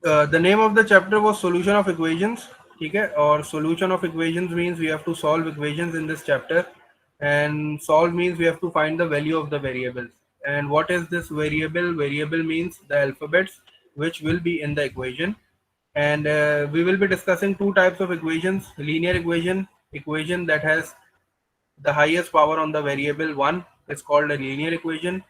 The name of the chapter was solution of equations. ठीक है, और solution of equations means we have to solve equations in this chapter, and solve means we have to find the value of the variables. And what is this variable? Variable means the alphabets which will be in the equation. And we will be discussing two types of equations: linear equation, equation that has the highest power on the variable 1 is called a linear equation,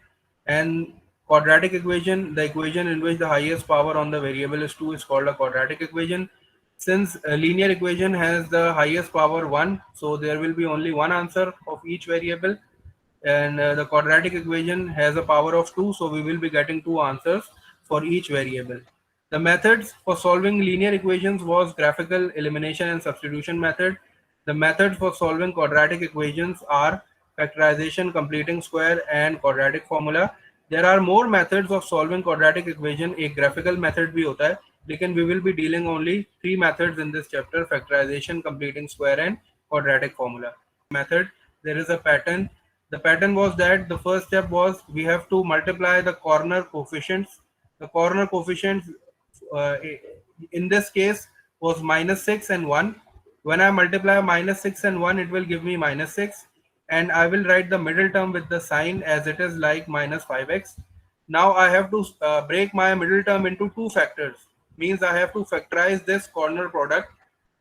and quadratic equation, the equation in which the highest power on the variable is 2, is called a quadratic equation. Since a linear equation has the highest power 1, so there will be only one answer of each variable, and the quadratic equation has a power of 2, so we will be getting two answers for each variable. The methods for solving linear equations was graphical elimination and substitution method. The methods for solving quadratic equations are factorization, completing square, and quadratic formula. There are more methods of solving quadratic equation. एक graphical method भी होता है, लेकिन we will be dealing only three methods in this chapter: factorization, completing square, and quadratic formula. Method, there is a pattern. The pattern was that the first step was we have to multiply the corner coefficients. The corner coefficients uh, in this case was -6 and 1. When I multiply -6 and 1, it will give me -6, and I will write the middle term with the sign as it is like -5x. Now I have to break my middle term into two factors. Means I have to factorize this corner product.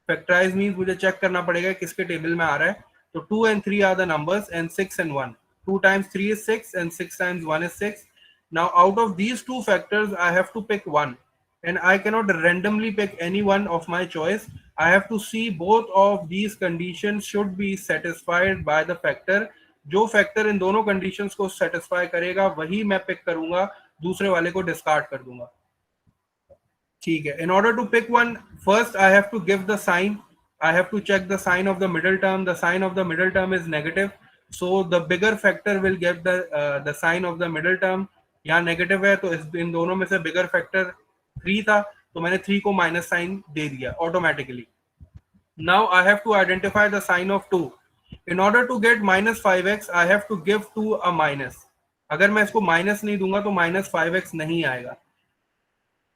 Factorize means मुझे check करना पड़ेगा किसके table में आ रहा है. So 2 and 3 are the numbers, and 6 and 1. 2 times 3 is 6, and 6 times 1 is 6. Now out of these two factors, I have to pick one, and I cannot randomly pick any one of my choice. I have to see both of these conditions should be satisfied by the factor. जो factor in दोनों conditions को satisfy करेगा वही मैं pick करूंगा, दूसरे वाले को डिस्कार्ड कर दूंगा. ठीक है. In order to pick one, first I have to give the sign. I have to check the sign of the middle term. The sign of the middle term is negative, so the bigger factor will get the sign of the middle term. यहाँ negative है तो इन दोनों में से बिगर factor 3 था, तो मैंने 3 को माइनस साइन दे दिया automatically. Now I have to identify the sign of 2. In order to get -5x, I have to give 2 a minus. अगर मैं इसको माइनस नहीं दूंगा तो -5x नहीं आएगा.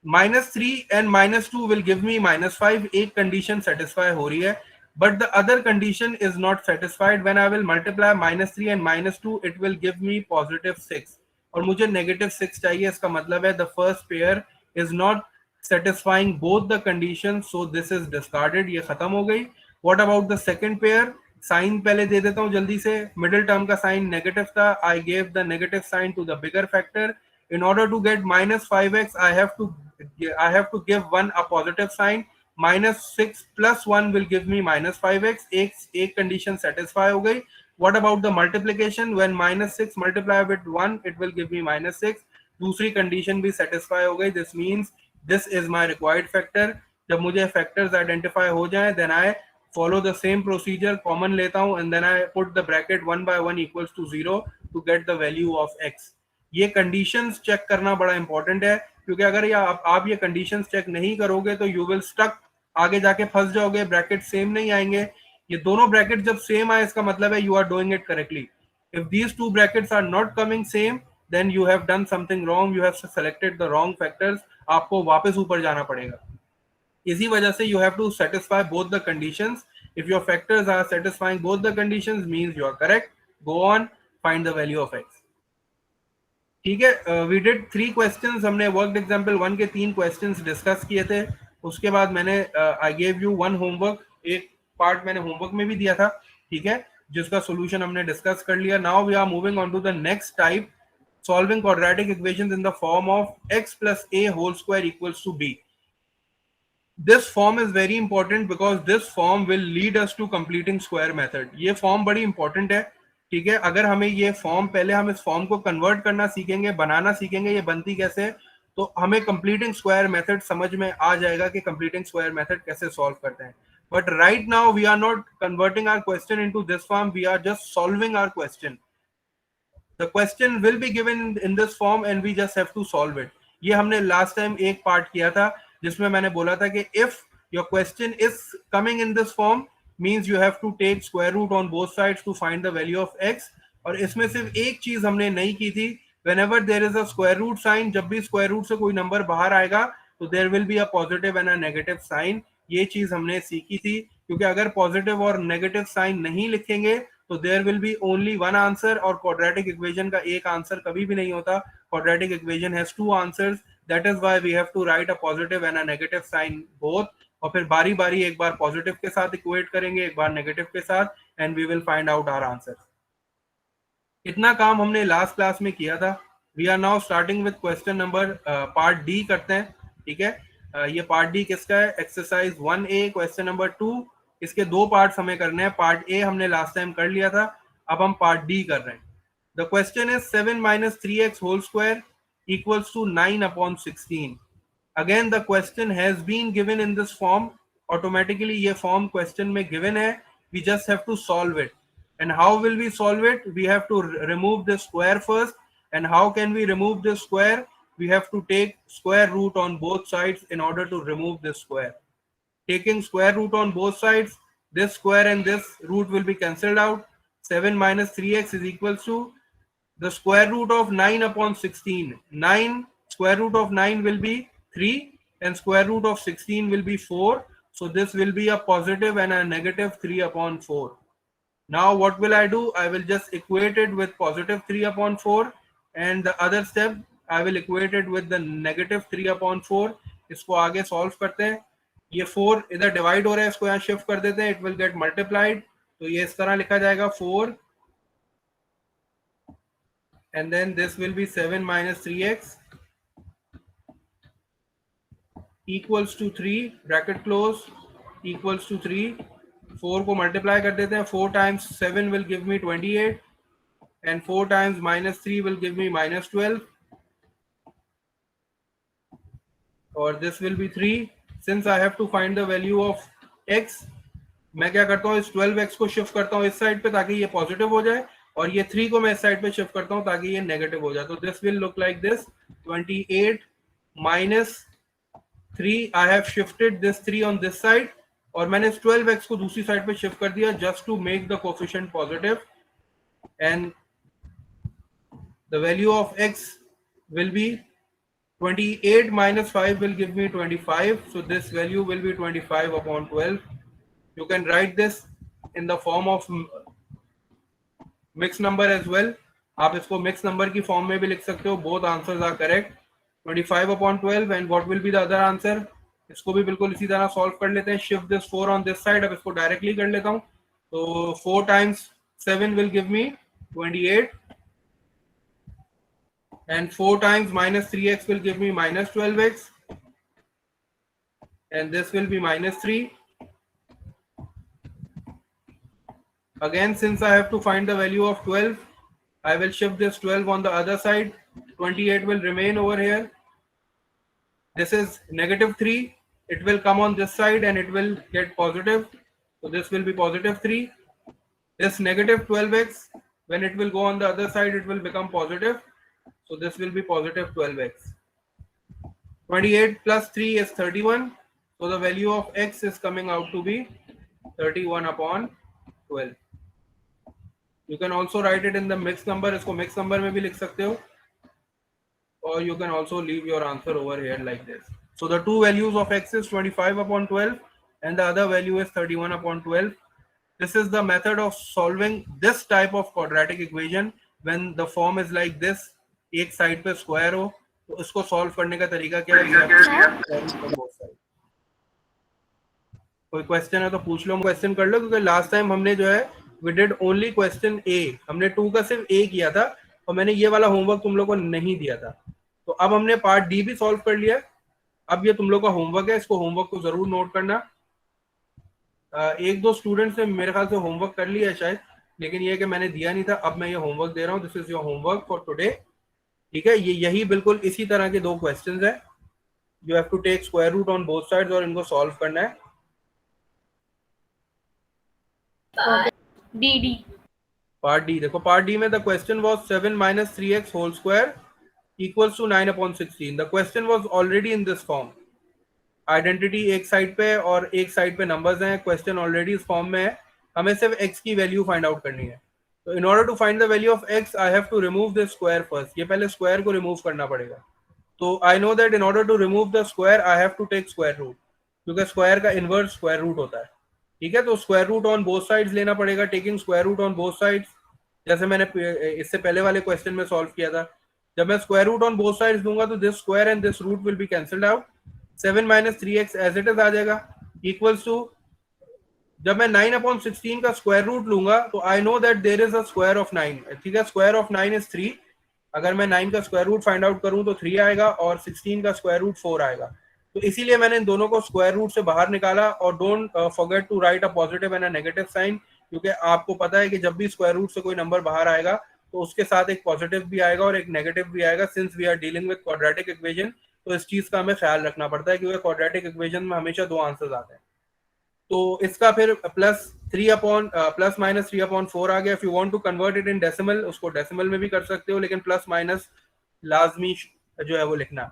-3 and -2 will give me -5. एक कंडीशन सेटिस्फाई हो रही है, but the other condition is not satisfied. When I will multiply -3 and -2, it will give me +6, और मुझे -6 चाहिए. इसका मतलब है the first pair is not satisfying both the conditions, so this is discarded. ये खत्म हो गई. What about the second pair? Sign पहले दे देता हूँ जल्दी से. मिडिल टर्म का साइन नेगेटिव था. I gave the negative sign to the bigger factor. In order to get -5x, I have to give one a positive sign. -6 plus 1 will give me -5x. एक condition satisfy हो गई. What about the multiplication? When -6 multiply with 1, it will give me -6. दूसरी condition भी satisfy हो गई. This means this is my required factor. जब मुझे factors identify हो जाए, then I follow the same procedure. Common लेता हूँ, and then I put the bracket 1 by 1 equals to 0 to get the value of x. ये conditions check करना बड़ा important है, क्योंकि अगर आप ये कंडीशंस चेक नहीं करोगे तो यू विल स्टक, आगे जाके फंस जाओगे. ब्रैकेट सेम नहीं आएंगे. ये दोनों ब्रैकेट जब सेम आए, इसका मतलब है you are doing it correctly. If these two brackets are not coming same, then you have done something wrong. You have selected the wrong factors. आपको वापस ऊपर जाना पड़ेगा. इसी वजह से you have to satisfy both the conditions. If your factors are satisfying both the conditions, means you are correct. Go on, find the value of x. ठीक है. We did 3 questions. हमने वर्क एग्जांपल 1 के 3 questions discuss किए थे. उसके बाद मैंने I gave you one homework. एक पार्ट मैंने होमवर्क में भी दिया था, ठीक है, जिसका सॉल्यूशन हमने डिस्कस कर लिया. Now we are moving on to the next type, solving quadratic equations in the form of x plus a whole square equals to b. This form is very important because this form will lead us to completing square method. ये form बड़ी important है, ठीक है. अगर हमें ये form, पहले हम इस फॉर्म को कन्वर्ट करना सीखेंगे, बनाना सीखेंगे, ये बनती कैसे, तो हमें कंप्लीटिंग स्क्वायर मेथड समझ में आ जाएगा कि कंप्लीटिंग स्क्वायर मेथड कैसे सॉल्व करते हैं. But right now we are not converting our question into this form, we are just solving our question. The question will be given in this form and we just have to solve it. ये हमने last time एक part किया था जिसमें मैंने बोला था कि if your question is coming in this form, means you have to take square root on both sides to find the value of x. और इसमें सिर्फ एक चीज हमने नहीं की थी. whenever there is a square root sign, जब भी square root से कोई नंबर बाहर आएगा तो there will be a positive and a negative sign. ये चीज हमने सीखी थी, क्योंकि अगर पॉजिटिव और नेगेटिव साइन नहीं लिखेंगे तो there will be only one answer, और क्वाड्रेटिक इक्वेशन का एक आंसर कभी भी नहीं होता। Quadratic equation has two answers, that is why we have to write a positive and a negative sign both, और फिर बारी बारी एक बार पॉजिटिव के साथ इक्वेट करेंगे, एक बार नेगेटिव के साथ, and we will find out our answer. इतना काम हमने लास्ट क्लास में किया था। We are now starting with question number part D करते हैं, ठीक है। ये पार्ट डी किसका है? Exercise 1A question number 2। इसके दो पार्ट्स हमें करने हैं। पार्ट ए हमने लास्ट टाइम कर लिया था, अब हम पार्ट डी कर रहे हैं। The question is 7 minus 3x whole square equals to 9 upon 16. Again the question has been given in this form. Automatically ये form question में given है, we just have to solve it. And how will we solve it? We have to remove the square first. And how can we remove the square? We have to take square root on both sides in order to remove this square. Taking square root on both sides, this square and this root will be cancelled out. 7 minus 3x is equals to the square root of 9 upon 16. 9 square root of 9 will be 3 and square root of 16 will be 4. So this will be a positive and a negative 3 upon 4. Now what will I do? I will just equate it with positive 3 upon 4, and the other step I will equate it with the negative 3 upon 4. इसको आगे solve करते हैं। ये 4 इधर divide हो रहा है, इसको यहाँ शिफ्ट कर देते हैं, it will get multiplied. तो ये इस तरह लिखा जाएगा 4, and then this will be 7 minus 3x equals to 3, bracket close, equals to 3. 4 को मल्टीप्लाई कर देते हैं। 4 times 7 will give me 28, and 4 times minus 3 will give me minus 12, or this will be 3. Since I have to find the value of x, मैं क्या करता हूँ, इस 12x को शिफ्ट करता हूँ इस साइड पे ताकि ये पॉजिटिव हो जाए, और ये 3 को मैं इस साइड पे शिफ्ट करता हूँ ताकि ये नेगेटिव हो जाए। तो this will look like this, 28 minus 3, I have shifted this 3 on this side, और मैंने इस 12x को दूसरी साइड पे शिफ्ट कर दिया just to make the coefficient positive, and the value of x will be 28 minus 5 will give me 25, so this value will be 25 upon 12. You can write this in the form of mixed number as well. आप इसको mixed number की form में भी लिख सकते हो. Both answers are correct. 25 upon 12, and what will be the other answer? इसको भी बिल्कुल इसी तरह solve कर लेते हैं. Shift this 4 on this side. अब इसको directly कर लेता हूँ. तो 4 times 7 will give me 28, and 4 times minus 3x will give me minus 12x, and this will be minus 3. Again, since I have to find the value of 12, I will shift this 12 on the other side. 28 will remain over here. This is negative 3. It will come on this side and it will get positive. So this will be positive 3. This negative 12x, when it will go on the other side, it will become positive. So this will be positive 12x. 28 plus 3 is 31. So the value of x is coming out to be 31 upon 12. You can also write it in the mixed number. इसको mixed number में भी लिख सकते हो. Or you can also leave your answer over here like this. So the two values of x is 25 upon 12 and the other value is 31 upon 12. This is the method of solving this type of quadratic equation when the form is like this. एक side पे square हो तो इसको solve करने का तरीका क्या है? कोई क्वेश्चन है तो पूछ लो, क्वेश्चन कर लो, क्योंकि लास्ट टाइम हमने जो है we did only question A. हमने 2 का सिर्फ A किया था और मैंने ये वाला होमवर्क तुम लोगों को नहीं दिया था. तो अब हमने पार्ट डी भी सॉल्व कर लिया. अब ये तुम लोग का होमवर्क है, इसको होमवर्क को जरूर नोट करना. एक दो स्टूडेंट्स ने मेरे ख्याल से होमवर्क कर लिया है शायद, लेकिन ये कि मैंने दिया नहीं था. अब मैं ये होमवर्क दे रहा हूँ. This is your homework for today. ठीक है, ये यही बिल्कुल इसी तरह के दो क्वेश्चंस है. You have to take square root on both sides और इनको सॉल्व करना है. डी पार्ट डी देखो. पार्ट डी में the question was 7 minus 3x whole square equals to 9 upon 16. The question was already in this form. Identity एक side पे और एक साइड पे नंबर्स हैं. क्वेश्चन ऑलरेडी इस फॉर्म में है. हमें सिर्फ x की वैल्यू फाइंड आउट करनी है. तो in order to find the value of x I have to remove the square first. ये पहले स्क्वायर को रिमूव करना पड़ेगा. तो I know that in order to remove the square I have to take square root, क्योंकि square का inverse square root होता है, ठीक है। तो square root on both sides लेना पड़ेगा, taking square root on both sides, जैसे मैंने इससे पहले वाले क्वेश्चन में सॉल्व किया था। जब मैं square root on both sides दूंगा तो this square and this root will be cancelled out, 7 minus 3x as it is आ जाएगा, इक्वल्स टू, जब मैं 9/16 का स्क्वायर रूट लूंगा तो I know that there is a square of 9, ठीक है। स्क्वायर ऑफ 9 इज 3, अगर मैं 9 का स्क्वायर रूट फाइंड आउट करूं तो 3 आएगा और 16 का स्क्वायर रूट 4 आएगा। तो इसीलिए मैंने इन दोनों को स्क्वायर रूट से बाहर निकाला। और don't forget to write a positive and a negative sign, क्योंकि आपको पता है कि जब भी स्क्वायर रूट से कोई नंबर बाहर आएगा तो उसके साथ एक पॉजिटिव भी आएगा और एक नेगेटिव भी आएगा, since we are dealing with quadratic equation. तो इस चीज का हमें ख्याल रखना पड़ता है, क्योंकि क्वाड्रेटिक इक्वेशन में हमेशा दो आंसर्स आते हैं। तो इसका फिर प्लस माइनस 3/4 आ गया। If you want to convert it in decimal, उसको डेसिमल में भी कर सकते हो, लेकिन प्लस माइनस लाजमी जो है वो लिखना,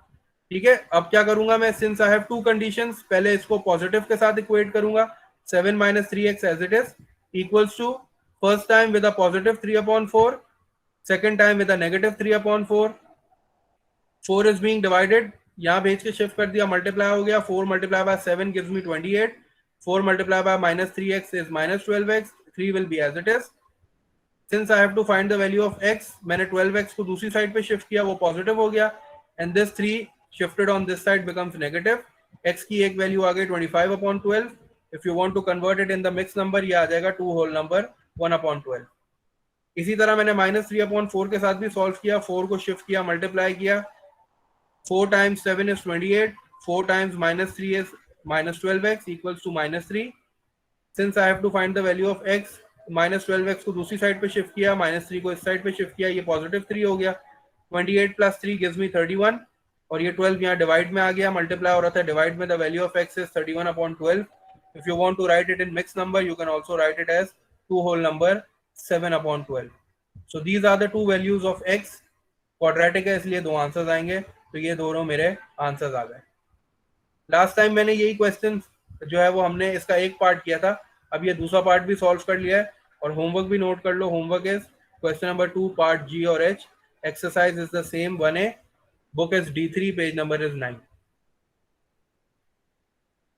ठीक है। अब क्या करूंगा मैं, since I have two conditions, पहले इसको पॉजिटिव के साथ इक्वेट करूंगा, 7 minus 3x as it is equals to, first time with a positive 3/4, second time with a negative 3/4, 4 is being divided, यहाँ भेज के शिफ्ट कर दिया, मल्टीप्लाई हो गया, 4 multiply by 7 gives me 28, 4 multiplied by minus 3x is minus 12x, 3 will be as it is. Since I have to find the value of x, मैंने 12x को दूसरी साइड पे शिफ्ट किया, वो पॉजिटिव हो गया, and this 3 shifted on this side becomes negative. x की एक वैल्यू आ गई 25/12. If you want to convert it in the mixed number, ये आ जाएगा 2 whole number 1/12. इसी तरह मैंने minus 3/4 के साथ भी सॉल्व किया, 4 को शिफ्ट किया, मल्टीप्लाई किया, 4 times 7 is 28, 4 times minus 3 is minus 12x equals to minus 3. Since I have to find the value of x, minus 12x को दूसरी साइड पे शिफ्ट किया, minus 3 को इस साइड पे शिफ्ट किया, ये पॉजिटिव 3 हो गया, 28 plus 3 gives me 31, और ये 12 यहाँ डिवाइड में आ गया, मल्टीप्लाई हो रहा था डिवाइड में, the value of x is 31/12. If you want to write it in mixed number, you can also write it as 2 whole number 7/12. So these are the two values of x. Quadratic है इसलिए दो answers आएंगे, तो ये दोनों मेरे answers आ गए। Last time मैंने यही क्वेश्चन जो है वो हमने इसका एक पार्ट किया था, अब ये दूसरा पार्ट भी सॉल्व कर लिया है, और होमवर्क भी नोट कर लो। Homework is question number 2 part g और h, exercise is the same 1A, book is D3, page number is 9।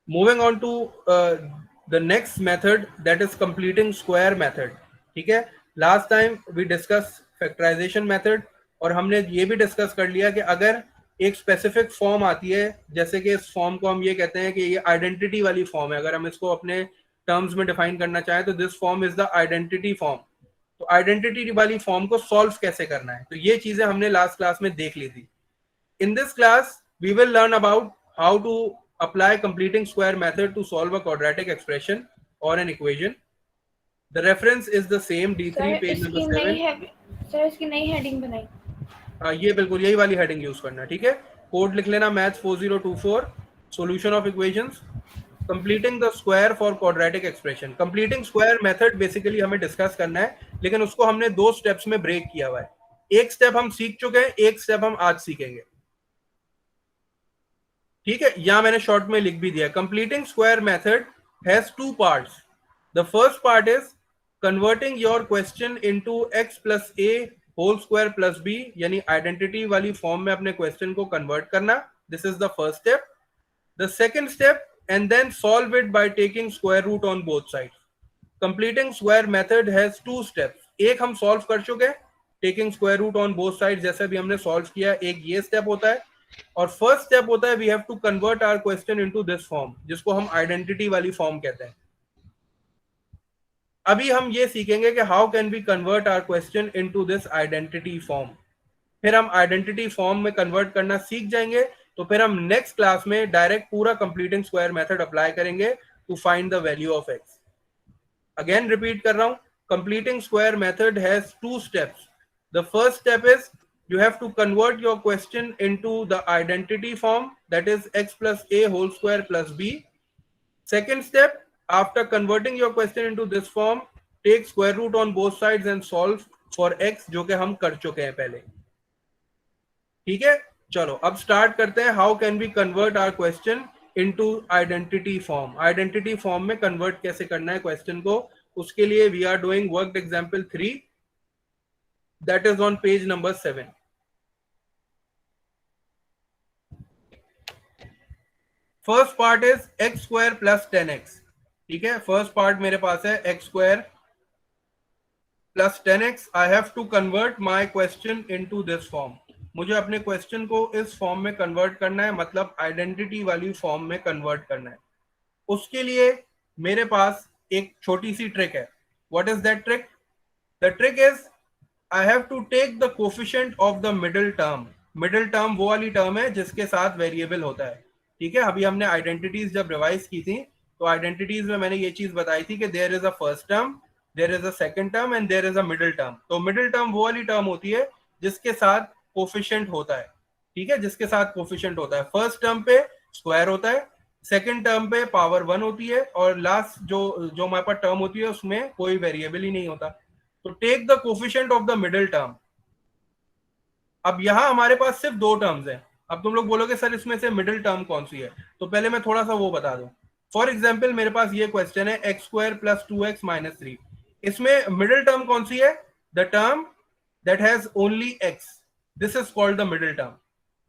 Moving on to the next method, that is completing square method, ठीक है। Last time we discuss factorisation method, और हमने ये भी discuss कर लिया कि अगर एक स्पेसिफिक फॉर्म आती है, जैसे कि इस फॉर्म को हम ये कहते हैं कि ये आइडेंटिटी वाली फॉर्म है, अगर हम इसको अपने टर्म्स में डिफाइन करना चाहें तो this form is the identity form. तो आइडेंटिटी वाली फॉर्म को सॉल्व कैसे करना है, तो ये चीजें हमने लास्ट क्लास में देख ली थी। In this class we will learn about how to apply completing square method to solve a quadratic expression और an equation. The reference is the same D3, page number 7। Sir इसकी नई heading बनाई। ये बिल्कुल यही वाली हेडिंग यूज करना, ठीक है। कोड लिख लेना, maths 4024, solution of equations, completing the square for quadratic expression. Completing square method basically हमें डिस्कस करना है, लेकिन उसको हमने दो स्टेप्स में ब्रेक किया हुआ है। एक स्टेप हम सीख चुके हैं, एक स्टेप हम आज सीखेंगे, ठीक है। यहां मैंने शॉर्ट में लिख भी दिया, completing square method has two parts. The first part is converting your question into x plus a whole square plus b, यानी आइडेंटिटी वाली फॉर्म में अपने क्वेश्चन को कन्वर्ट करना। This is the first step. The second step, and then solve it by taking square root on both sides. Completing square method has two steps. एक हम solve कर चुके हैं, taking square root on both side, जैसे भी हमने solve किया, एक ये स्टेप होता है, और फर्स्ट स्टेप होता है we have to convert our question into this form, जिसको हम आइडेंटिटी वाली फॉर्म कहते हैं। अभी हम ये सीखेंगे कि how can we convert our question into this identity form. फिर हम आइडेंटिटी फॉर्म में कन्वर्ट करना सीख जाएंगे, तो फिर हम नेक्स्ट क्लास में डायरेक्ट पूरा कंप्लीटिंग स्क्वायर मेथड अप्लाई करेंगे to find the value of x. Again repeat कर रहा हूं, completing square method has two steps. The first step is you have to convert your question into the identity form, that is x plus a whole square plus b. Second step, after converting your question into this form, take square root on both sides and solve for x, जो कि हम कर चुके हैं पहले, ठीक है। चलो अब स्टार्ट करते हैं, how can we convert our question into identity form. Identity form में कन्वर्ट कैसे करना है क्वेश्चन को, उसके लिए we are doing worked example 3, that is on page number 7. First part is x square plus 10x, ठीक है, फर्स्ट पार्ट मेरे पास है x square plus 10x. I have to convert my question into this form. मुझे अपने question को इस form में कन्वर्ट करना है, मतलब आइडेंटिटी वाली फॉर्म में कन्वर्ट करना है. उसके लिए मेरे पास एक छोटी सी ट्रिक है. What is that trick? The trick is I have to take the coefficient of the middle term. Middle term वो वाली टर्म है जिसके साथ वेरिएबल होता है, ठीक है. अभी हमने आइडेंटिटीज जब रिवाइज की थी तो आइडेंटिटीज में मैंने ये चीज बताई थी कि there is a first term, there is a second term and there is a middle term. तो मिडिल टर्म वो वाली टर्म होती है जिसके साथ कोफिशिएंट होता है, ठीक है, जिसके साथ कोफिशिएंट होता है. फर्स्ट टर्म पे स्क्वायर होता है, सेकंड टर्म पे पावर 1 होती है, और लास्ट जो हमारे पास टर्म होती है उसमें कोई वेरिएबल ही नहीं होता. तो take the coefficient of the middle term. अब यहां हमारे पास सिर्फ दो टर्म्स हैं. अब तुम लोग बोलोगे सर इसमें से मिडिल टर्म कौन सी है, तो पहले मैं थोड़ा सा वो बता दूं. फॉर एग्जाम्पल मेरे पास ये क्वेश्चन है x square plus 2x minus 3. इसमें मिडिल टर्म कौन सी है? The term that has only x. This is called the middle term.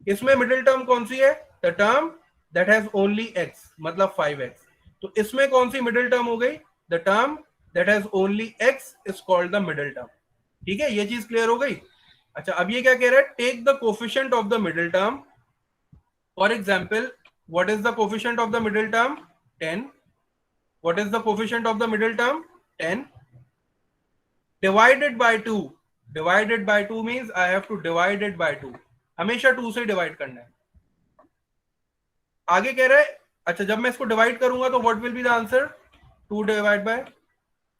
इसमें मिडिल टर्म कौन सी है? The term that has only x, मतलब 5x. तो इसमें कौन सी मिडिल टर्म हो गई? The term that has only x is called the middle term. ठीक है, ये चीज क्लियर हो गई. अच्छा, अब ये क्या कह रहा है? Take the coefficient of the middle term. For example, what is the coefficient of the middle term? 10. What is the coefficient of the middle term? 10. Divided by 2. Divided by 2 means I have to divide it by 2. हमेशा 2 से divide करना है. आगे कह रहा है, अच्छा जब मैं इसको डिवाइड करूंगा तो what will be the answer? 2 divided by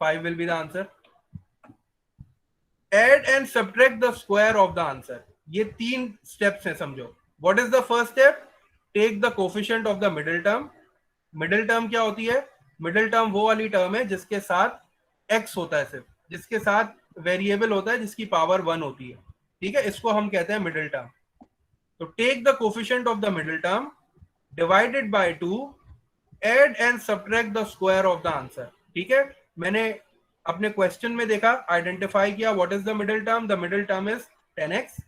5 will be the answer. Add and subtract the square of the answer. ये तीन स्टेप्स हैं, समझो. What is the first step? Take the coefficient of the middle term. Middle term क्या होती है? Middle term वो वाली term है जिसके साथ x होता है, सिर्फ जिसके साथ वेरिएबल होता है जिसकी पावर 1 होती है, ठीक है, इसको हम कहते हैं मिडिल टर्म. तो take the coefficient of the middle term, divided by 2, add and subtract the square of the answer. ठीक है, मैंने अपने क्वेश्चन में देखा, आइडेंटिफाई किया what is the middle term. The middle term is 10x.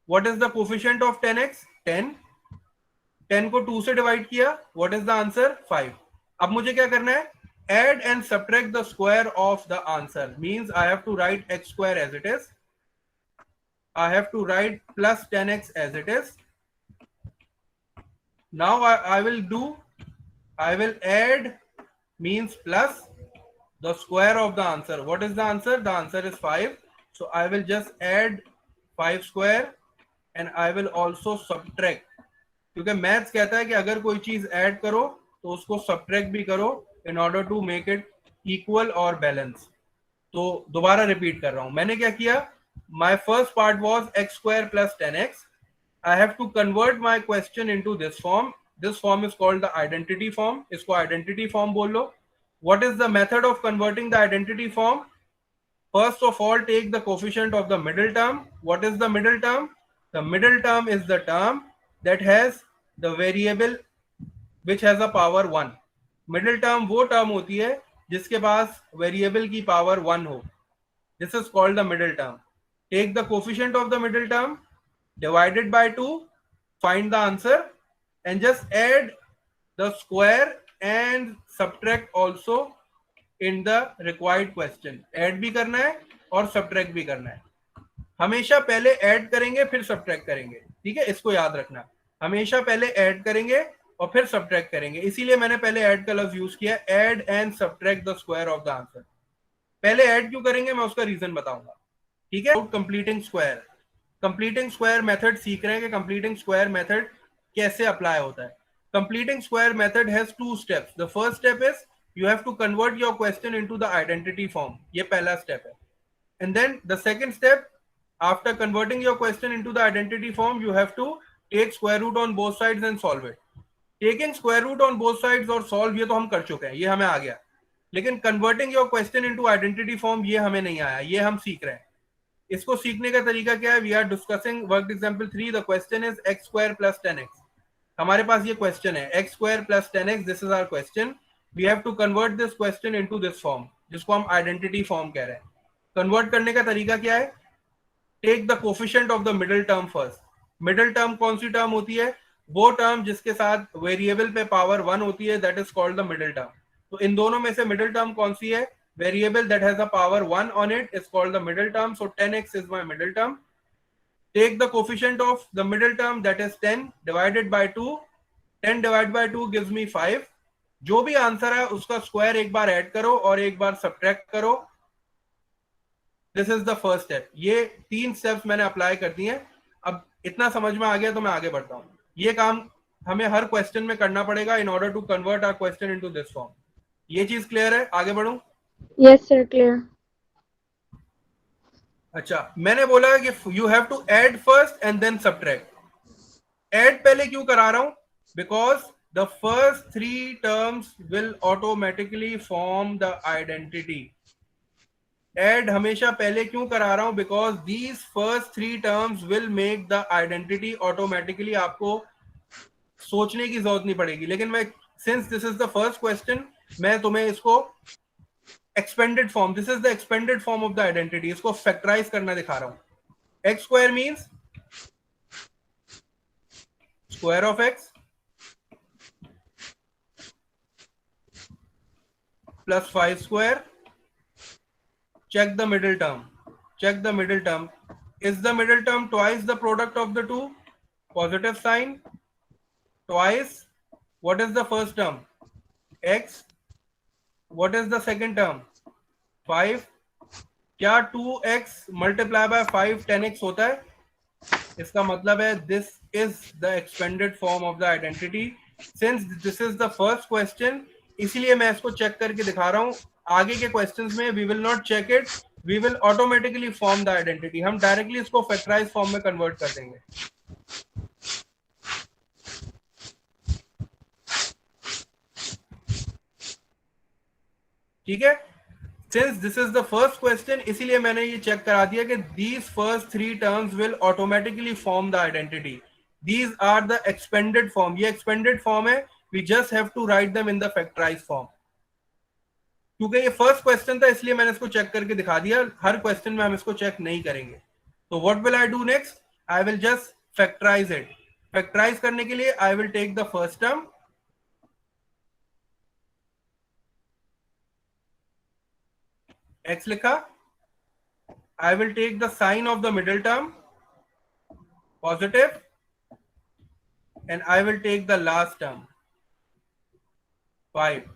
What is the coefficient of 10x? 10. 10 को 2 से divide किया, व्हाट इज द आंसर? 5. अब मुझे क्या करना है? Add and subtract the square of the answer. Means I have to write x square as it is. I have to write plus 10x as it is. Now I will add means plus the square of the answer. What is the answer? The answer is 5. So I will just add 5 square and I will also subtract. क्योंकि maths कहता है कि अगर कोई चीज add करो तो उसको सब्ट्रैक्ट भी करो in order to make it equal और बैलेंस. तो दोबारा रिपीट कर रहा हूं. मैंने क्या किया? My first part was x square plus 10x. I have to convert my question into this form. This form is called the identity form. इसको identity form बोल लो. What is the method of converting the identity form? First of all, take the coefficient of the middle term. What is the middle term? The middle term is the term that has the variable which has a power 1. Middle term वो term होती है जिसके पास variable की power 1 हो. This is called the middle term. Take the coefficient of the middle term, divide it by 2, find the answer, and just add the square and subtract also in the required question. Add भी करना है और subtract भी करना है. हमेशा पहले add करेंगे फिर subtract करेंगे, ठीक है, इसको याद रखना. हमेशा पहले add करेंगे और फिर subtract करेंगे. इसीलिए मैंने पहले add का लफ्ज यूज किया, add and subtract the square of the answer. पहले add क्यों करेंगे मैं उसका रीजन बताऊंगा, ठीक है. Completing square, completing square method सीख रहे हैं कि कंप्लीटिंग स्क्वायर मेथड कैसे अप्लाई होता है. Completing square method has 2 steps. The first step is you have to convert your question into the identity form. ये पहला स्टेप है. And then the second step, after converting your question into the identity form, you have to take square root on both sides and solve it. Taking square root on both sides और solve, ये तो हम कर चुके हैं, ये हमें आ गया. लेकिन converting your question into identity form, ये हमें नहीं आया, ये हम सीख रहे हैं. इसको सीखने का तरीका क्या है? We are discussing work example 3. The question is x square plus 10x. हमारे पास ये क्वेश्चन है x square plus 10x. This is our question. We have to convert this question into this form, जिसको हम आइडेंटिटी फॉर्म कह रहे हैं. Convert करने का तरीका क्या है? Take the coefficient of the middle term first. Middle term कौन सी टर्म होती है? वो टर्म जिसके साथ वेरिएबल पे पावर 1 होती है, that is called the middle term. तो इन दोनों में से मिडिल टर्म कौन सी है? Variable that has a power 1 on it is called the middle term. So 10x is my middle term. Take the coefficient of the middle term, that is 10 divided by 2. 10 divided by 2 gives me 5. जो भी answer है उसका square एक बार add करो और एक बार subtract करो. This is the first step. ये 3 स्टेप्स मैंने अप्लाई कर दिए. अब इतना समझ में आ गया तो मैं आगे बढ़ता हूं. ये काम हमें हर क्वेश्चन में करना पड़ेगा in order to convert our question into this form. ये चीज क्लियर है? आगे बढ़ूं? Yes sir, clear. अच्छा, मैंने बोला कि you have to add first and then subtract. Add पहले क्यों करा रहा हूं? Because the first 3 terms will automatically form the identity. Add हमेशा पहले क्यों करा रहा हूं? Because these first 3 terms will make the identity automatically. आपको सोचने की जरूरत नहीं पड़ेगी. लेकिन मैं, since this is the first question, मैं तुम्हें इसको expanded form, this is the expanded form of the identity, इसको फैक्टराइज करना दिखा रहा हूं. X square means square of x plus 5 square. Check the middle term. Check the middle term. Is the middle term twice the product of the two? Positive sign. Twice. What is the first term? X. What is the second term? 5. क्या 2x multiply by 5 10x होता है? इसका मतलब है this is the expanded form of the identity. Since this is the first question, इसीलिए मैं इसको check करके दिखा रहा हूं. आगे के क्वेश्चंस में we will not check it, we will automatically form the identity. हम डायरेक्टली इसको फैक्टराइज फॉर्म में कन्वर्ट कर देंगे. ठीक है? Since this is the first question, इसीलिए मैंने ये चेक करा दिया कि these first 3 terms will automatically form the identity. These are the expanded form. ये expanded form है. We just have to write them in the factorized form. क्योंकि ये फर्स्ट क्वेश्चन था इसलिए मैंने इसको चेक करके दिखा दिया. हर क्वेश्चन में हम इसको चेक नहीं करेंगे. तो what will I do next? I will just factorise it. Factorise करने के लिए I will take the first term. x लिखा. I will take the sign of the middle term, positive, and I will take the last term, 5,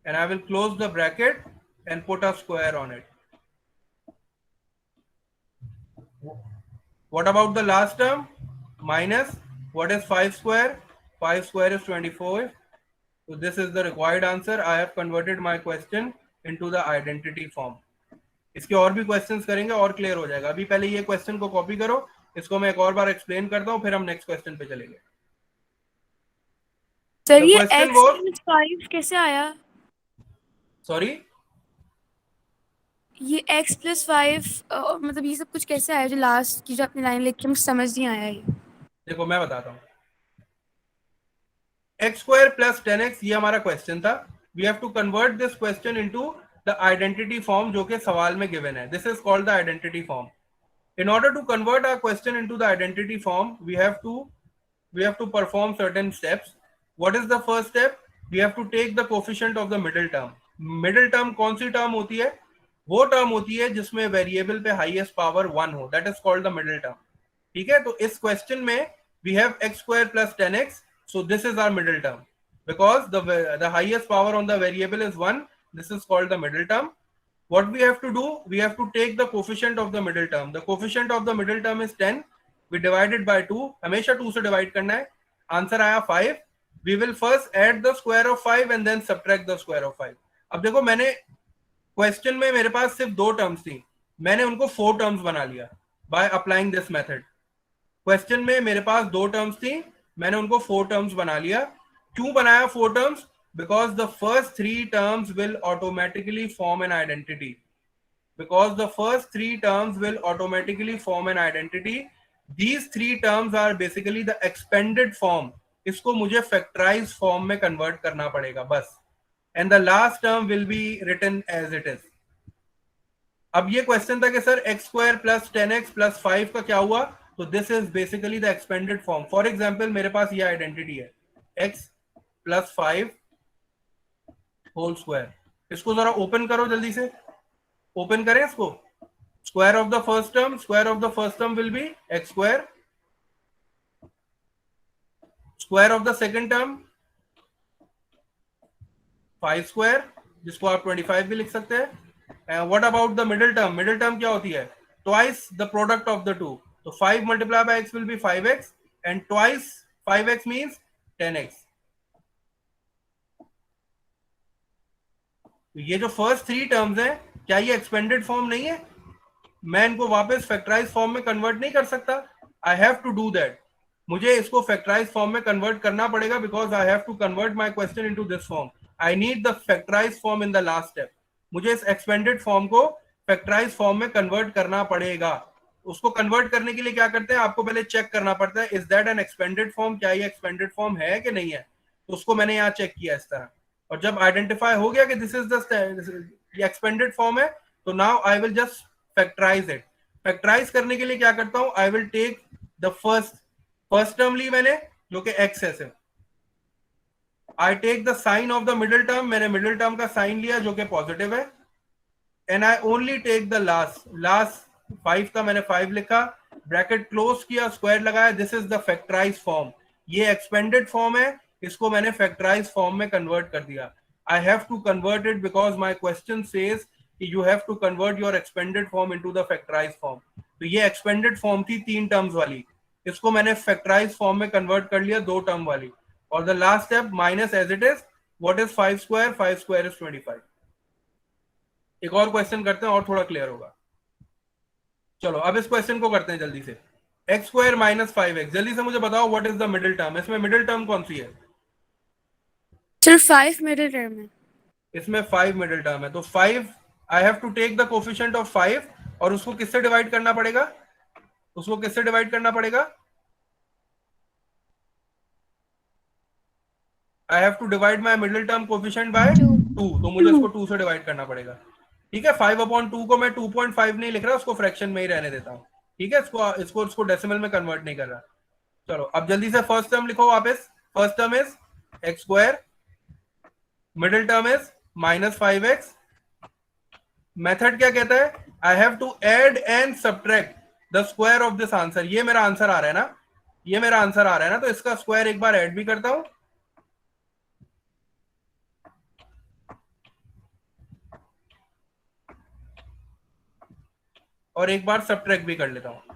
and I will close the bracket and put a square on it. What about the last term? Minus, what is 5 square? 5 square is 24. So this is the required answer. I have converted my question into the identity form. इसके और भी questions करेंगे और clear हो जाएगा. अभी पहले ये क्वेश्चन को कॉपी करो, इसको मैं एक और बार एक्सप्लेन करता हूं, फिर हम नेक्स्ट क्वेश्चन पे चलेंगे. सर ये x+5 कैसे आया? सॉरी, ये x+5 मतलब ये सब कुछ कैसे आया? जो लास्ट की जो आपने लाइन लिखी मुझे समझ नहीं आया ये. देखो मैं बताता हूँ. x square plus 10x ये हमारा क्वेश्चन था. We have to convert this question into the identity form जो कि सवाल में गिवन है. This is called the identity form. In order to convert our question into the identity form, we have to perform certain steps. What is the first step? We have to take the coefficient of the middle term. Middle term कौन सी term होती है? वो term होती है जिसमें variable पे highest power 1 हो. That is called the middle term. ठीक है? तो इस क्वेश्चन में we have x square plus 10x. So this is our middle term. Because the highest power on the variable is 1. This is called the middle term. What we have to do? We have to take the coefficient of the middle term. The coefficient of the middle term is 10. We divide it by 2. हमेशा 2 से divide करना है. Answer आया 5. We will first add the square of 5 and then subtract the square of 5. अब देखो मैंने question में मेरे पास सिर्फ 2 टर्म्स थी, मैंने उनको 4 टर्म्स बना लिया by applying this method. Question में मेरे पास 2 टर्म्स थी, मैंने उनको 4 टर्म्स बना लिया. क्यों बनाया 4 terms? Because the first 3 terms will automatically form an identity. Because the first 3 terms will automatically form an identity. These 3 terms are basically the expanded form. इसको मुझे factorized form में convert करना पड़ेगा बस. And the last term will be written as it is. अब ये question था कि sir x square plus 10x plus 5 का क्या हुआ? तो this is basically the expanded form. For example मेरे पास ये आइडेंटिटी है x प्लस 5 होल स्क्वायर. इसको जरा ओपन करो जल्दी से, ओपन करें इसको. Square of the first term will be x square. Square of the second term 5 square, जिसको आप 25 भी लिख सकते हैं. And what about the middle term? Middle term क्या होती है? Twice the product of the two. तो 5 multiply by x will be 5x and twice 5x means 10x. तो ये जो फर्स्ट थ्री टर्म्स हैं, क्या ये एक्सपेंडेड फॉर्म नहीं है? मैं इनको वापस फैक्टराइज फॉर्म में कन्वर्ट नहीं कर सकता? I have to do that. मुझे इसको फैक्टराइज फॉर्म में कन्वर्ट करना पड़ेगा because I have to convert my question into this form. I need the factorise form in the last step. मुझे इस एक्सपेंडेड फॉर्म को फैक्टराइज फॉर्म में convert करना पड़ेगा. उसको कन्वर्ट करने के लिए क्या करते हैं, आपको पहले चेक करना पड़ता है is that an expanded form, क्या ये एक्सपेंडेड फॉर्म है कि नहीं है. तो उसको मैंने यहाँ चेक किया इस तरह, और जब आइडेंटिफाई हो गया कि this is the expanded form है, तो now I will just factorise it. Factorise करने के लिए क्या करता हूं, I will take the first term ली मैंने जो कि एक्स है सिर्फ. I take the sign of the middle term, मैंने मिडिल टर्म का साइन लिया जो कि पॉजिटिव है. And I only take the last 5 का मैंने 5 लिखा, ब्रैकेट क्लोज किया, स्क्वायर लगाया. This is the factorise form. ये एक्सपेंडेड फॉर्म है, इसको मैंने फैक्टराइज फॉर्म में कन्वर्ट कर दिया. I have to convert it because my question says you have to convert your expanded form into the factorise form. तो ये एक्सपेंडेड फॉर्म थी 3 टर्म्स वाली, इसको मैंने फैक्टराइज फॉर्म में कन्वर्ट कर लिया 2 टर्म वाली. और the last step minus as it is. What is 5 square? 5 square is 25. एक और क्वेश्चन करते हैं और थोड़ा क्लियर होगा. चलो अब इस क्वेश्चन को करते हैं जल्दी से. X square minus 5x. जल्दी से मुझे बताओ what is the middle term. इसमें मिडिल टर्म कौन सी है? सिर्फ 5 मिडिल टर्म है. इसमें 5 मिडिल टर्म है. तो 5 I have to take the coefficient of 5 और उसको किससे डिवाइड करना पड़ेगा? उसको किससे डिवाइड करना पड़ेगा? I have to divide my middle term coefficient by 2. तो मुझे इसको 2 से डिवाइड करना पड़ेगा. ठीक है, 5/2 को मैं 2.5 नहीं लिख रहा, उसको फ्रैक्शन में ही रहने देता हूं. ठीक है, इसको डेसिमल में कन्वर्ट नहीं कर रहा. चलो अब जल्दी से फर्स्ट टर्म लिखो वापस. First term is x square, middle term is minus 5x. Method क्या कहता है? I have to add and subtract the square of this answer. ये मेरा आंसर आ रहा है ना, ये मेरा आंसर आ रहा है ना, तो इसका स्क्वायर एक बार ऐड भी करता हूं और एक बार सब्ट्रैक्ट भी कर लेता हूं.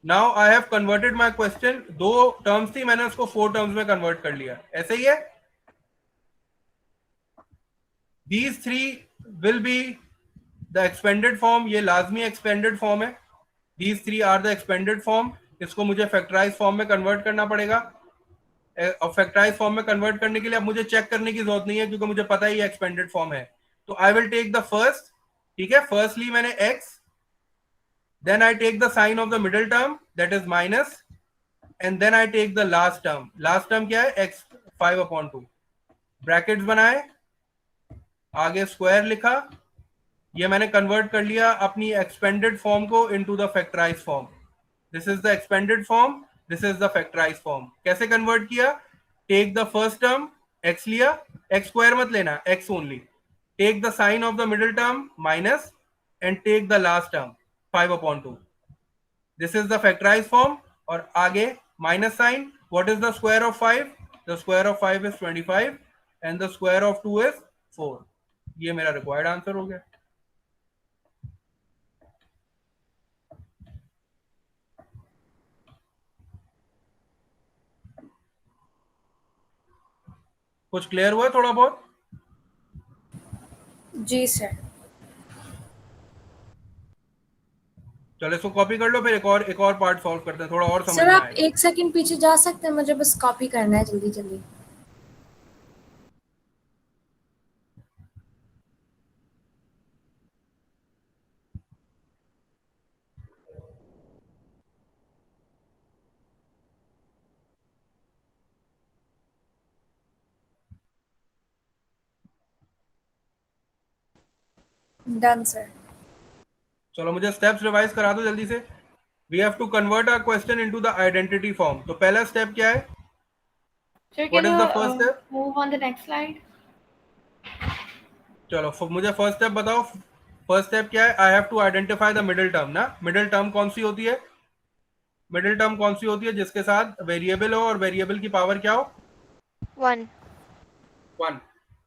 Now I have converted my question. 2 terms थी, मैंने उसको 4 टर्म्स में कन्वर्ट कर लिया. ऐसे ही है. These 3 will be the expanded form. ये लाजमी एक्सपेंडेड फॉर्म है. These 3 are the expanded form. इसको मुझे फैक्टराइज फॉर्म में कन्वर्ट करना पड़ेगा. और फैक्टराइज फॉर्म में कन्वर्ट करने के लिए अब मुझे चेक करने की जरूरत नहीं है क्योंकि मुझे पता है ये एक्सपेंडेड फॉर्म है. तो I will take the first. ठीक है, फर्स्टली मैंने x, then I take the sign of the middle term that is minus, and then I take the last term. Last term क्या है? x 5/2. ब्रैकेट्स बनाए, आगे square लिखा. ये मैंने कन्वर्ट कर लिया अपनी एक्सपेंडेड फॉर्म को into the factorise form. This is the expanded form, this is the factorise form. कैसे कन्वर्ट किया? Take the first term x लिया, x स्क्वायर मत लेना, x only. Take the sign of the middle term minus and take the last term 5/2. This is the factorise form. और आगे minus sign. What is the square of 5? The square of 5 is 25 and the square of 2 is 4. ये मेरा required answer हो गया. कुछ clear हुआ थोड़ा बहुत? जी सर. चलो इसको कॉपी कर लो, फिर एक और पार्ट सॉल्व करते हैं, थोड़ा और समझ सर में आप आएगा. 1 सेकंड पीछे जा सकते हैं, मुझे बस कॉपी करना है जल्दी जल्दी. Done sir. चलो मुझे स्टेप्स रिवाइज करा दो जल्दी से. We have to convert our question into the identity form. तो पहला स्टेप क्या है? Sir, what can is you the first step? move on the next slide? चलो मुझे फर्स्ट स्टेप बताओ। फर्स्ट स्टेप क्या है? I have to identify the middle term ना। मिडिल टर्म कौन सी होती है? मिडिल टर्म कौन सी होती है जिसके साथ वेरिएबल हो और वेरिएबल की पावर क्या हो? 1. 1।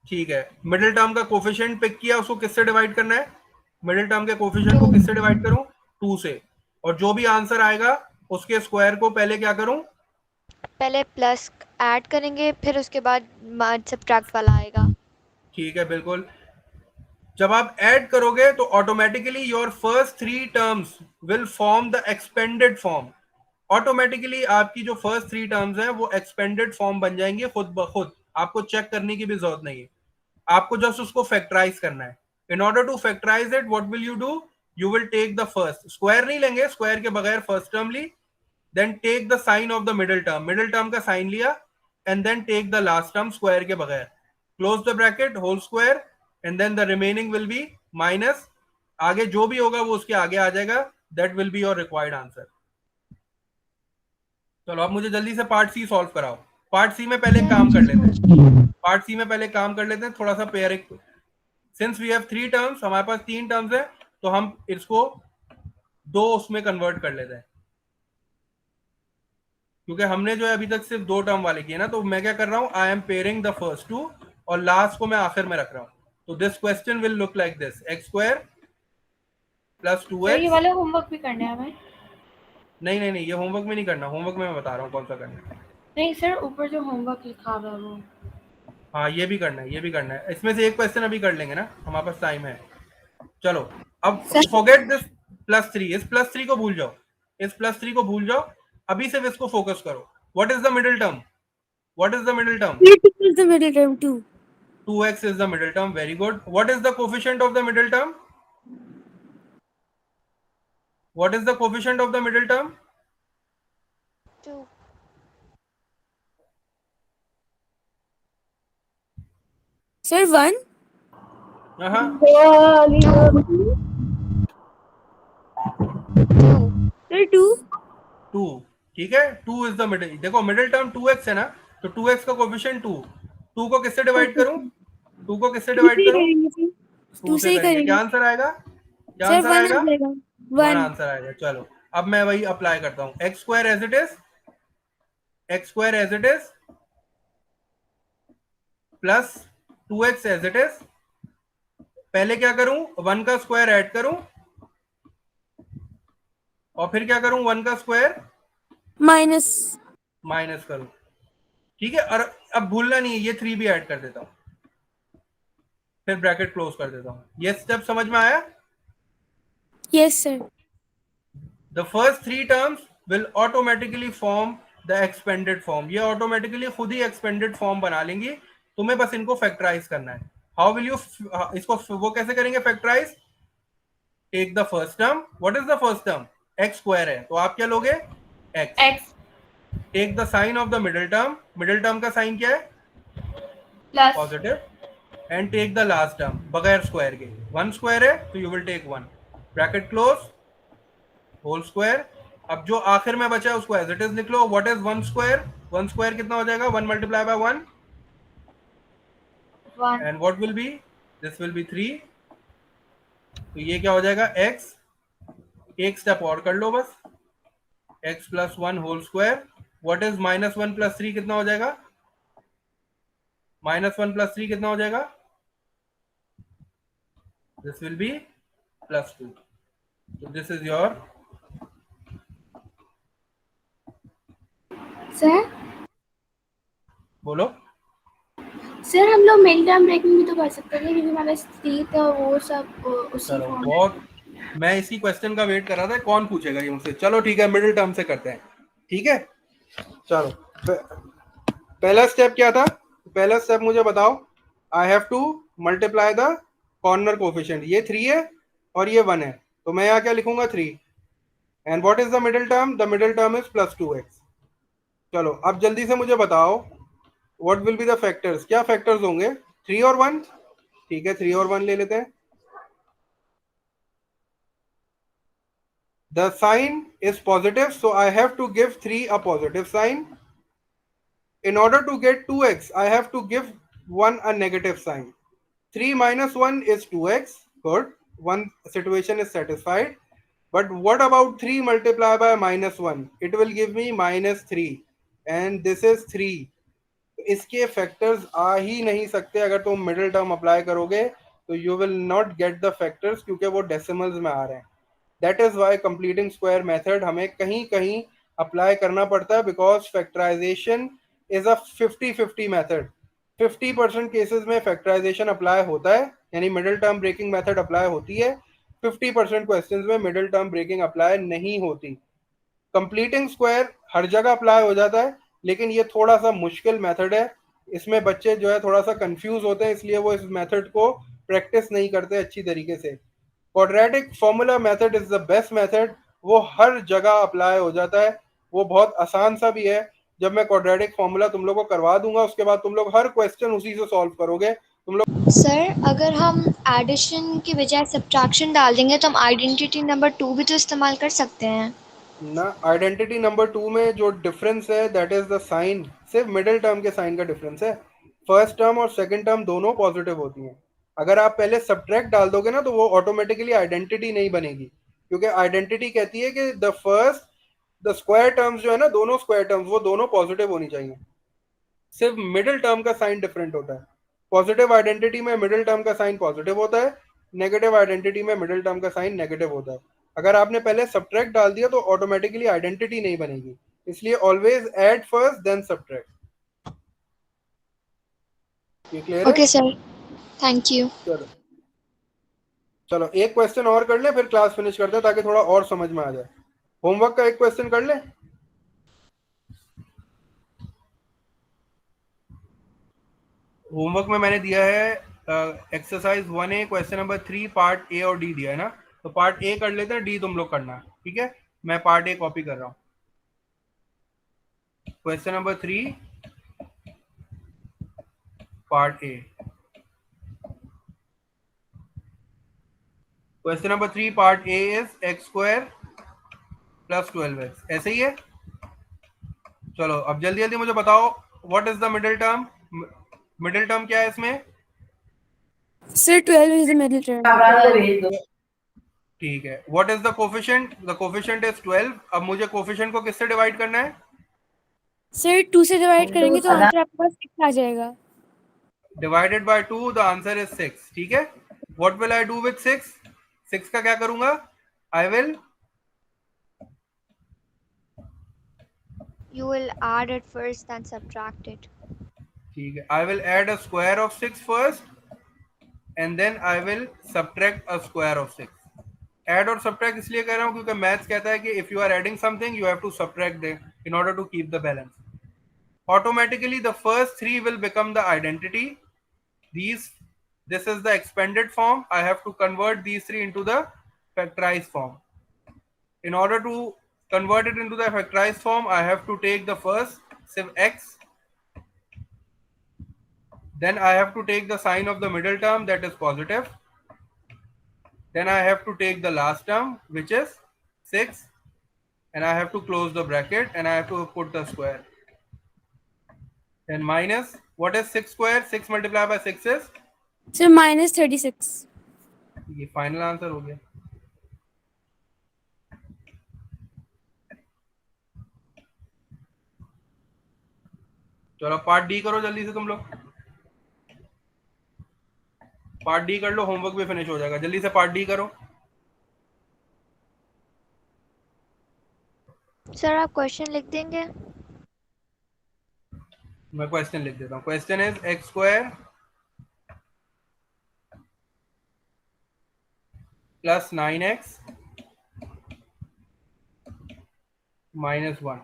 ठीक है, मिडिल टर्म का कोफिशिएंट पिक किया, उसको किससे डिवाइड करना है? मिडिल टर्म के कोफिशिएंट को किससे डिवाइड करूं? 2 से। और जो भी आंसर आएगा उसके स्क्वायर को पहले क्या करूं? पहले प्लस ऐड करेंगे, फिर उसके बाद सब्ट्रैक्ट वाला आएगा। ठीक है, बिल्कुल। जब आप ऐड करोगे तो automatically your first 3 terms will form the expanded form. Automatically आपकी जो फर्स्ट 3 टर्म्स हैं वो एक्सपेंडेड फॉर्म बन जाएंगे खुद ब खुद। आपको चेक करने की भी जरूरत नहीं है, आपको जस्ट उसको फैक्टराइज करना है। In order to factorise it, what will you do? You will take the first, square नहीं लेंगे, स्क्वायर के बगैर फर्स्ट टर्म ली, then take the sign of the middle term, middle term का साइन लिया, and then take the last term square के बगैर, close the bracket, whole square, and then the remaining will be minus. आगे जो भी होगा वो उसके आगे आ जाएगा। That will be your required answer. चलो अब मुझे जल्दी से पार्ट सी सॉल्व कराओ। पार्ट सी में पहले काम कर लेते हैं। पार्ट सी में पहले काम कर लेते हैं थोड़ा सा pairing. Since we have 3 terms, हमारे पास 3 टर्म्स है, तो हम इसको 2 उसमें कन्वर्ट कर लेते हैं, क्योंकि हमने जो है अभी तक सिर्फ 2 टर्म वाले किए ना। तो मैं क्या कर रहा हूं? I am pairing the first 2 और लास्ट को मैं आखिर में रख रहा हूं। तो this question will look like this: x square plus 2x। Sir, ये वाला होमवर्क भी करना है हमें? नहीं नहीं नहीं, ये होमवर्क में नहीं करना। होमवर्क में मैं बता रहा हूँ कौन सा करना है। नहीं सर, ऊपर जो होमवर्क लिखा हुआ है वो। हाँ, ये भी करना है, ये भी करना है। इसमें से एक क्वेश्चन अभी कर लेंगे ना, हमारे पास टाइम है। चलो अब फॉरगेट दिस +3, इस +3 को भूल जाओ, इस +3 को भूल जाओ। अभी सिर्फ इसको फोकस करो। What is the middle term? What is the middle term? 2 is the middle term 2. 2x is the middle term. Very good. What is the coefficient of the middle term? What is the coefficient of the middle term? 2. Sir, 1. Uh-huh. 2. Sir, 2. 2। ठीक है, 2 is the middle। देखो middle term 2x है ना, तो 2x का coefficient 2। 2 को किससे divide करूं? 2 को किससे डिवाइड करूं? 2 2 से से ही करेंगे। क्या करेंगे। आंसर आएगा? क्या सर, आंसर 1 आएगा? आ जाएगा। 1 1. आंसर आएगा। चलो अब मैं वही अप्लाई करता हूं। X square as it is, x square as it is plus 2x as it is. पहले क्या करूं? 1 का स्क्वायर ऐड करूं और फिर क्या करूं? 1 का स्क्वायर माइनस माइनस करूं। ठीक है, और अब भूलना नहीं है, ये 3 भी ऐड कर देता हूं, फिर ब्रैकेट क्लोज कर देता हूं। ये स्टेप समझ में आया? Yes sir. The first 3 terms will automatically form the expanded form. ये ऑटोमेटिकली खुद ही एक्सपेंडेड फॉर्म बना लेंगी, तुम्हें बस इनको फैक्टराइज करना है। हाउ विल यू इसको वो कैसे करेंगे factorise? Take the first term. What is the first term? X square है, तो आप क्या लोगे? X. X take the sign of the middle term. Middle term का साइन क्या है? Plus positive. And take the last term बगैर square के। 1 स्क्वायर है तो you will take 1, bracket close, whole square. अब जो आखिर में बचा है उसको एज इट इज लिख लो। What is 1 square? 1 स्क्वायर कितना हो जाएगा? 1 multiply by 1, 1 and what will be? This will be 3। तो ये क्या हो जाएगा? x। एक स्टेप और कर लो बस, x plus 1 whole square. What is -1 plus 3 कितना हो जाएगा? -1 प्लस 3 कितना हो जाएगा? This will B +2। So this is your sir बोलो। सर हम लोग मिड टर्म ब्रेकिंग भी तो कर सकते थे, क्योंकि हमारा स्टीथ और वो सब उसी चलो फॉर्म में। बहुत, मैं इसी क्वेश्चन का वेट कर रहा था कौन पूछेगा ये मुझसे। चलो ठीक है, मिडिल टर्म से करते हैं। ठीक है, चलो पहला स्टेप क्या था? पहला स्टेप मुझे बताओ। आई have to multiply the corner coefficient. ये 3 है और ये 1 है, तो मैं यहाँ क्या लिखूंगा? 3। And what is the middle term? The middle term is +2x। चलो अब जल्दी से मुझे बताओ what will be the factors. क्या फैक्टर्स होंगे? 3 और 1। ठीक है, 3 और 1 ले लेते हैं। The sign is positive, so I have to give 3 a positive sign. In order to get 2x, I have to give 1 a negative sign. 3 minus 1 is 2x. Good. One situation is satisfied. But what about 3 multiplied by minus 1? It will give me minus 3. And this is 3. इसके factors आ ही नहीं सकते. अगर तुम middle term apply करोगे तो you will not get the factors, क्योंकि वो decimals में आ रहे हैं. That is why completing square method हमें कहीं कहीं अप्लाई करना पड़ता है, because factorisation is a 50-50 method. 50% cases में फैक्टराइजेशन अप्लाई होता है, यानी middle term breaking method apply होती है. 50% क्वेश्चंस में मिडिल टर्म ब्रेकिंग अप्लाई नहीं होती. कंप्लीटिंग स्क्वायर हर जगह अप्लाई हो जाता है, लेकिन ये थोड़ा सा मुश्किल मेथड है. इसमें बच्चे जो है थोड़ा सा कंफ्यूज होते हैं, इसलिए वो इस मेथड को प्रैक्टिस नहीं करते अच्छी तरीके से. Quadratic formula method is the best method. वो हर जगह अप्लाई हो जाता है, वो बहुत आसान सा भी है. जब मैं क्वाड्रेटिक फॉर्मूला तुम लोग को करवा दूंगा, उसके बाद तुम लोग हर क्वेश्चन उसी से सॉल्व करोगे. तुम लोग सर अगर हम एडिशन की बजाय सब्ट्रैक्शन डाल देंगे तो हम आइडेंटिटी नंबर 2 भी तो इस्तेमाल कर सकते हैं ना. आइडेंटिटी नंबर 2 में जो डिफरेंस है दैट इज द साइन. सिर्फ मिडिल टर्म के साइन का डिफरेंस है. फर्स्ट टर्म और सेकंड टर्म दोनों पॉजिटिव होती हैं. अगर आप पहले सब्ट्रैक्ट डाल दोगे ना, तो वो ऑटोमेटिकली आइडेंटिटी नहीं बनेगी, क्योंकि आइडेंटिटी कहती है कि द स्क्वायर टर्म्स जो है ना, दोनों स्क्वायर टर्म्स वो दोनों पॉजिटिव होनी चाहिए. सिर्फ मिडिल टर्म का साइन डिफरेंट होता है. पॉजिटिव आइडेंटिटी में मिडिल टर्म का साइन पॉजिटिव होता है, नेगेटिव आइडेंटिटी में मिडिल टर्म का साइन नेगेटिव होता है. अगर आपने पहले सब्ट्रैक्ट डाल दिया तो ऑटोमेटिकली आइडेंटिटी नहीं बनेगी. इसलिए always add first then subtract. ये क्लियर है? Okay sir, thank you. चलो चलो एक क्वेश्चन और कर ले, फिर क्लास फिनिश करते हैं, ताकि थोड़ा और समझ में आ जाए. होमवर्क का एक क्वेश्चन कर ले. होमवर्क में मैंने दिया है exercise 1A question number 3 part A और डी दिया है ना. तो पार्ट ए कर लेते हैं, डी तुम लोग करना. ठीक है, मैं पार्ट ए कॉपी कर रहा हूँ. Question number 3 part A. Question number 3 part A is x square plus 12x. ऐसे ही है. चलो अब जल्दी जल्दी मुझे बताओ, what is the middle term. Middle term क्या है इसमें? Sir 12 is the middle term. ठीक है. What is the coefficient? The coefficient is 12. अब मुझे कोफिशिएंट को किससे डिवाइड करना है? सर 2 से डिवाइड करेंगे तो आंसर आपके पास 6 आ जाएगा. Divided by 2, the answer is 6. ठीक है. What will I do with 6? 6 का क्या करूंगा? I will You will add it first then subtract it. ठीक है. I will add a square of 6 first and then I will subtract a square of 6. Add और subtract इसलिए कह रहा हूँ क्योंकि मैथ्स कहता है कि if you are adding something you have to subtract them in order to keep the balance. Automatically the first 3 will become the identity. This is the expanded form. I have to convert these 3 into the factorized form. In order to convert it into the factorized form, I have to take the first x. Then I have to take the sign of the middle term, that is positive. Then I have to take the last term, which is 6. And I have to close the bracket and I have to put the square. Then minus, what is 6 square? 6 multiplied by 6 is? Sir -36. ये final answer हो गया. चलो part D करो जल्दी से तुम लोग. Part D कर लो, होमवर्क भी फिनिश हो जाएगा. जल्दी से पार्ट डी करो. सर आप क्वेश्चन लिख देंगे? मैं क्वेश्चन लिख देता हूँ. Question is x square plus 9x -1.